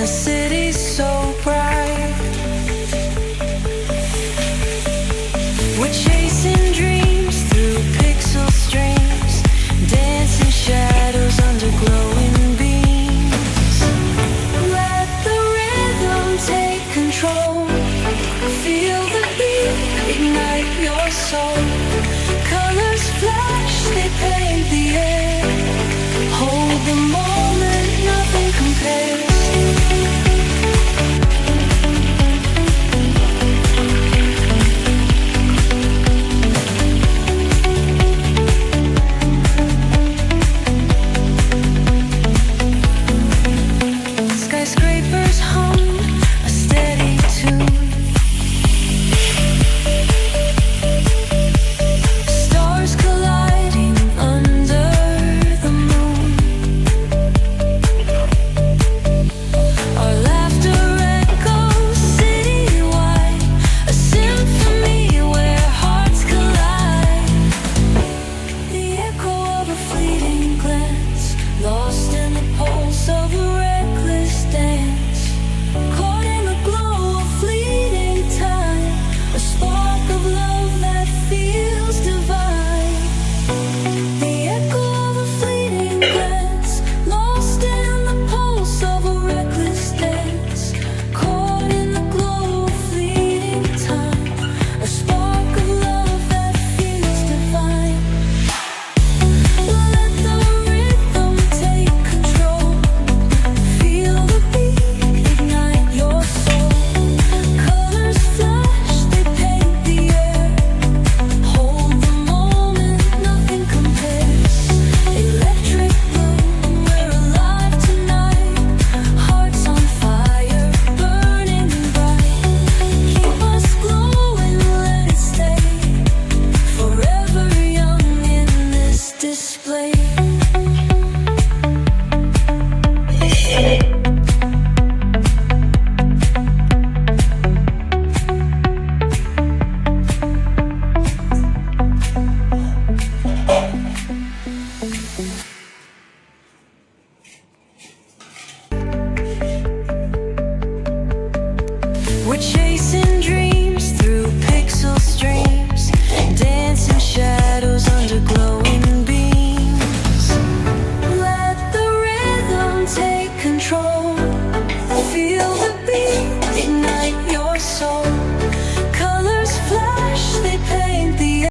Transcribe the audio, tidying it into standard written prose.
the city so bright. We're chasing dreams through pixel streams, dancing shadows under glowing beams. Let the rhythm take control. Feel the beat, ignite your soul. Colors flash, they paint the air. Hold the moment, nothing compares. Skyscrapers hum a steady tune. Stars colliding under the moon. Our laughter echoes citywide, a symphony where hearts collide. The echo of a fleeting glance, lost in the pulse of a reckless dance. Caught in the glow of fleeting time, a spark of love that feels divine. The echo of a fleeting glance, lost in the pulse of a reckless dance. Caught in the glow of fleeting time, a spark of love that feels divine. Let the rhythm take control. Feel the beat, ignite your soul. Colors flash, they paint the air. Hold the moment, nothing compares. Electric bloom, we're alive tonight. Hearts on fire, burning bright. Keep us glowing, let it stay. Forever young in this display. We're chasing dreams through pixel streams, dancing shadows under glowing beams. Let the rhythm take control.